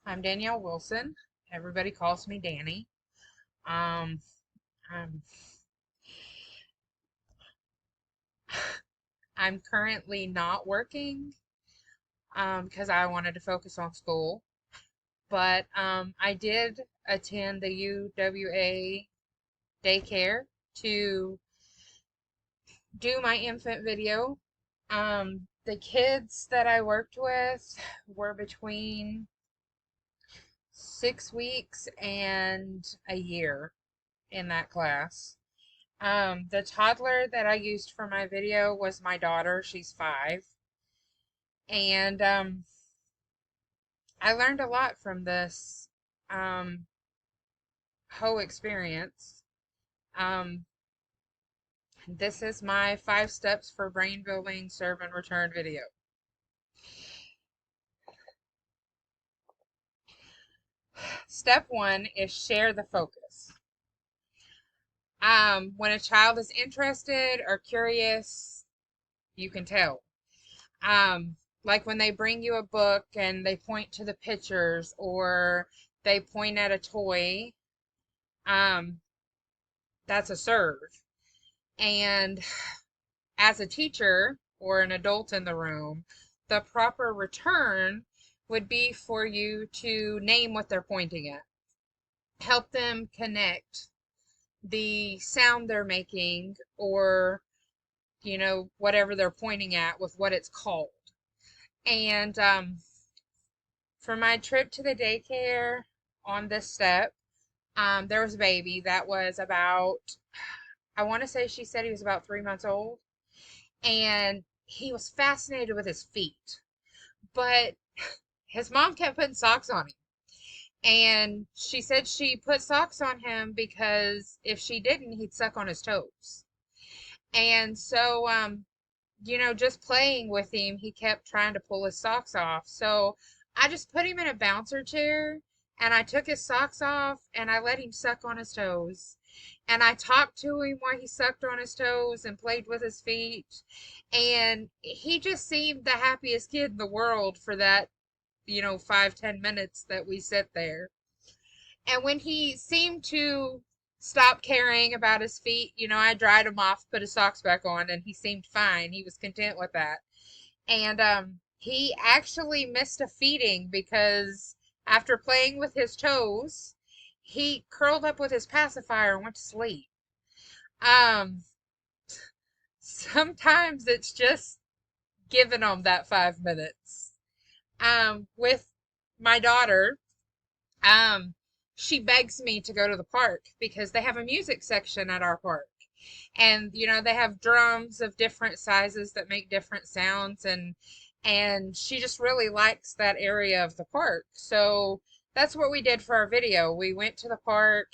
I'm Danielle Wilson. Everybody calls me Danny. Um, I'm I'm currently not working because I wanted to focus on school, but I did attend the UWA daycare to do my infant video. The kids that I worked with were between 6 weeks and a year in that class. The toddler that I used for my video was my daughter. She's 5. And I learned a lot from this um, whole experience. Um, this is my 5 steps for brain building serve and return video. Step 1 is share the focus. When a child is interested or curious, you can tell. Like when they bring you a book and they point to the pictures or they point at a toy, um, that's a serve. And as a teacher or an adult in the room, the proper return would be for you to name what they're pointing at. Help them connect the sound they're making or, whatever they're pointing at with what it's called. And for my trip to the daycare on this step, there was a baby that was about, I want to say she said he was about 3 months old, and he was fascinated with his feet. But his mom kept putting socks on him. And she said she put socks on him because if she didn't, he'd suck on his toes. And so, just playing with him, he kept trying to pull his socks off. So I just put him in a bouncer chair and I took his socks off and I let him suck on his toes. And I talked to him while he sucked on his toes and played with his feet. And he just seemed the happiest kid in the world for that, 5, 10 minutes that we sit there. And when he seemed to stop caring about his feet, I dried him off, put his socks back on, and he seemed fine. He was content with that. And he actually missed a feeding because after playing with his toes, he curled up with his pacifier and went to sleep. Um, Sometimes it's just giving them that 5 minutes. With my daughter, um, she begs me to go to the park because they have a music section at our park. And they have drums of different sizes that make different sounds, and she just really likes that area of the park. So that's what we did for our video. We went to the park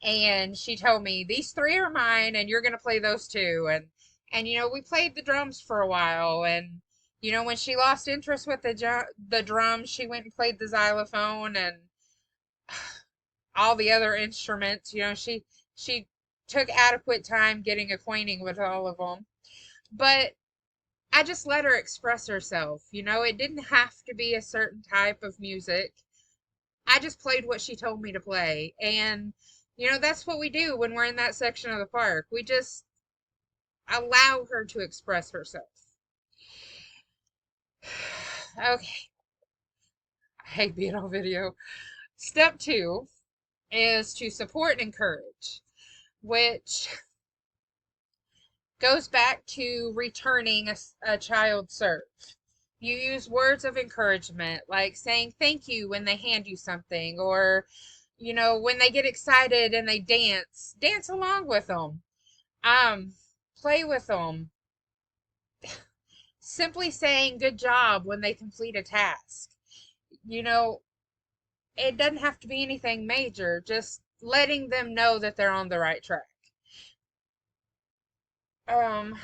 and she told me these 3 are mine and you're going to play those 2, and we played the drums for a while, and when she lost interest with the drums, she went and played the xylophone and all the other instruments. She took adequate time getting acquainted with all of them. But I just let her express herself. It didn't have to be a certain type of music. I just played what she told me to play. And that's what we do when we're in that section of the park. We just allow her to express herself. Okay. I hate being on video. Step 2 is to support and encourage, which goes back to returning a child serve. You use words of encouragement, like saying thank you when they hand you something, or, when they get excited and they dance along with them. Um, Play with them. Simply saying good job when they complete a task. You know, it doesn't have to be anything major, just letting them know that they're on the right track. Um,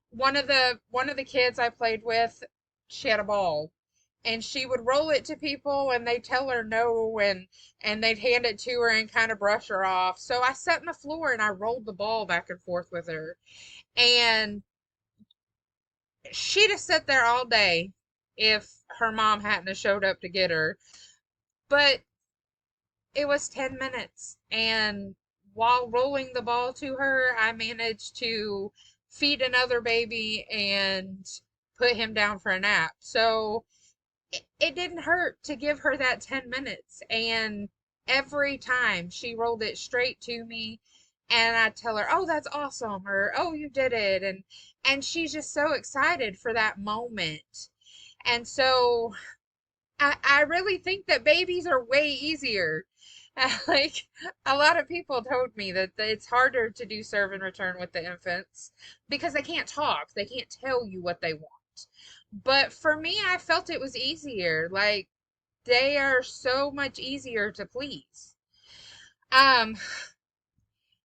one of the kids I played with, she had a ball, and she would roll it to people and they'd tell her no, and they'd hand it to her and kind of brush her off. So I sat on the floor and I rolled the ball back and forth with her, and she'd have sat there all day if her mom hadn't have showed up to get her. But it was 10 minutes, and while rolling the ball to her, I managed to feed another baby and put him down for a nap. So it didn't hurt to give her that 10 minutes. And every time she rolled it straight to me, and I'd tell her, "Oh, that's awesome," or "Oh, you did it." And she's just so excited for that moment. And so I really think that babies are way easier. Like, a lot of people told me that it's harder to do serve and return with the infants because they can't talk. They can't tell you what they want. But for me, I felt it was easier. Like, they are so much easier to please. Um,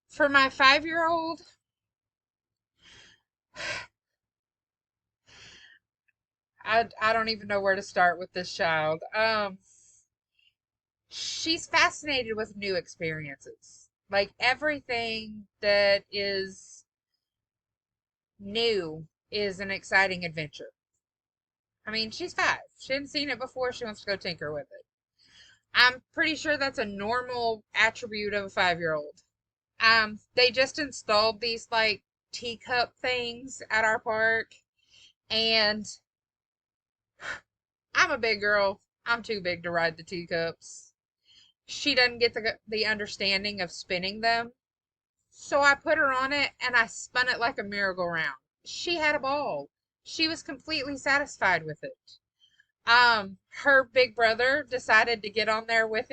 for my 5-year-old, I don't even know where to start with this child. She's fascinated with new experiences. Like, everything that is new is an exciting adventure. I mean, she's 5. She hadn't seen it before. She wants to go tinker with it. I'm pretty sure that's a normal attribute of a 5-year-old. They just installed these like teacup things at our park, and I'm a big girl. I'm too big to ride the teacups. She doesn't get the understanding of spinning them. So I put her on it and I spun it like a merry-go-round. She had a ball. She was completely satisfied with it. Her big brother decided to get on there with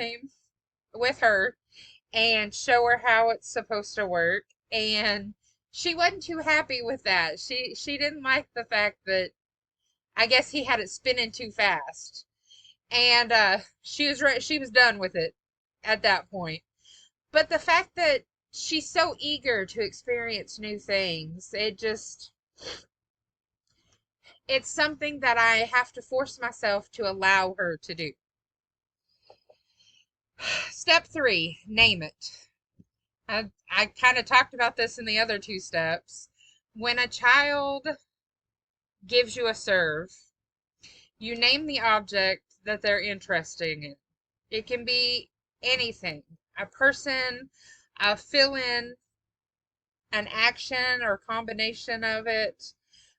her, and show her how it's supposed to work. And she wasn't too happy with that. She didn't like the fact that I guess he had it spinning too fast. And she was done with it at that point. But the fact that she's so eager to experience new things, it's something that I have to force myself to allow her to do. Step 3, name it. I kind of talked about this in the other 2 steps. When a child gives you a serve, you name the object that they're interested in. It can be anything, a person, a fill in, an action, or combination of it.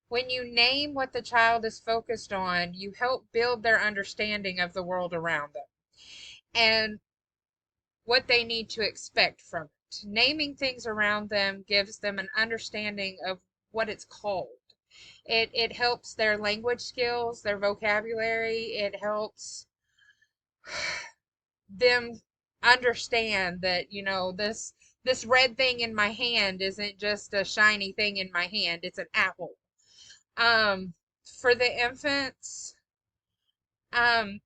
When you name what the child is focused on, you help build their understanding of the world around them and what they need to expect from it. Naming things around them gives them an understanding of what it's called. It helps their language skills, their vocabulary. It helps them understand that, this red thing in my hand isn't just a shiny thing in my hand, it's an apple. For the infants,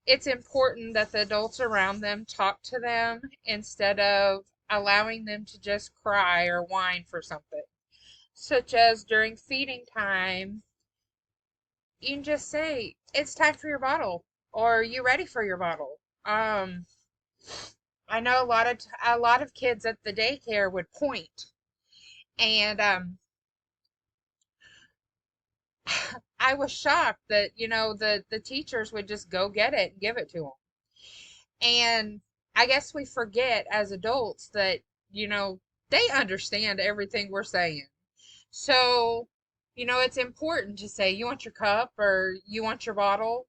it's important that the adults around them talk to them instead of allowing them to just cry or whine for something. Such as during feeding time, you can just say, "It's time for your bottle," or "You ready for your bottle?" I know a lot of kids at the daycare would point, and I was shocked that the teachers would just go get it and give it to them. And I guess we forget as adults that they understand everything we're saying. So it's important to say, "You want your cup?" or "You want your bottle?"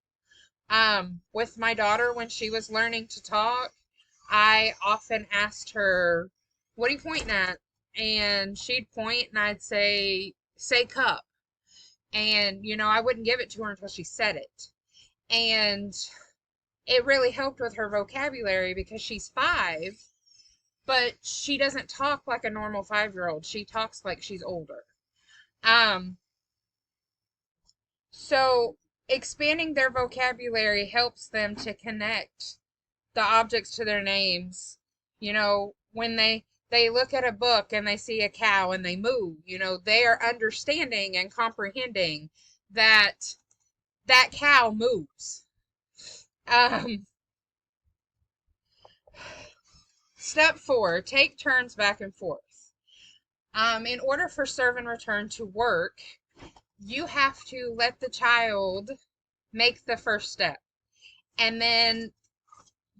With my daughter, when she was learning to talk, I often asked her, "What are you pointing at?" And she'd point and I'd say cup. And I wouldn't give it to her until she said it. And it really helped with her vocabulary because she's 5, but she doesn't talk like a normal 5-year-old. She talks like she's older. Um, so expanding their vocabulary helps them to connect the objects to their names. When they look at a book and they see a cow and they move, they are understanding and comprehending that that cow moves. Um, Step 4, take turns back and forth. In order for serve and return to work, you have to let the child make the first step. And then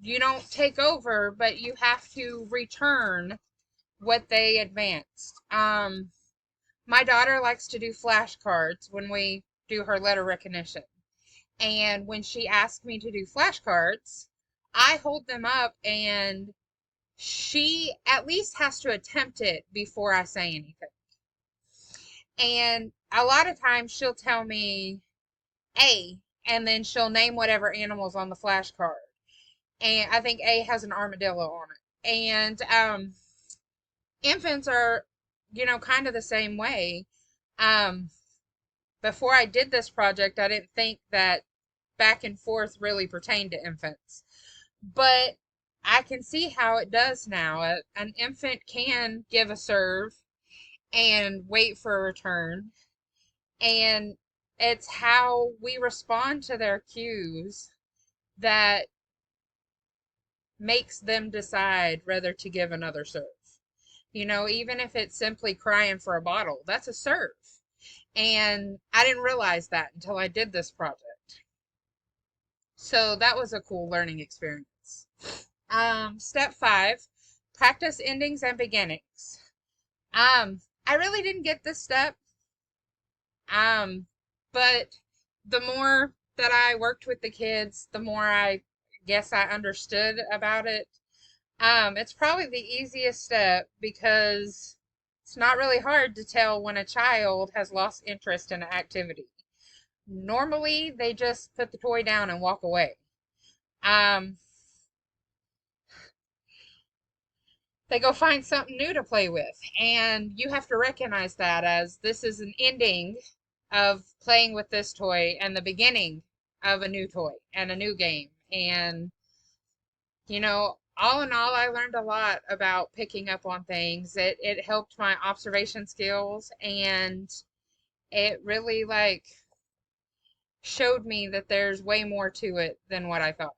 you don't take over, but you have to return what they advanced. My daughter likes to do flashcards when we do her letter recognition. And when she asks me to do flashcards, I hold them up and she at least has to attempt it before I say anything. And a lot of times she'll tell me A, and then she'll name whatever animal's on the flashcard. And I think A has an armadillo on it. And infants are, kind of the same way. Before I did this project, I didn't think that back and forth really pertained to infants. But I can see how it does now. An infant can give a serve and wait for a return. And it's how we respond to their cues that makes them decide whether to give another serve. Even if it's simply crying for a bottle, that's a serve. And I didn't realize that until I did this project. So that was a cool learning experience. Step 5, practice endings and beginnings. I really didn't get this step. But the more that I worked with the kids, the more I guess I understood about it. It's probably the easiest step because it's not really hard to tell when a child has lost interest in an activity. Normally, they just put the toy down and walk away. They go find something new to play with, and you have to recognize that as this is an ending of playing with this toy and the beginning of a new toy and a new game. And all in all, I learned a lot about picking up on things. It helped my observation skills, and it really showed me that there's way more to it than what I thought.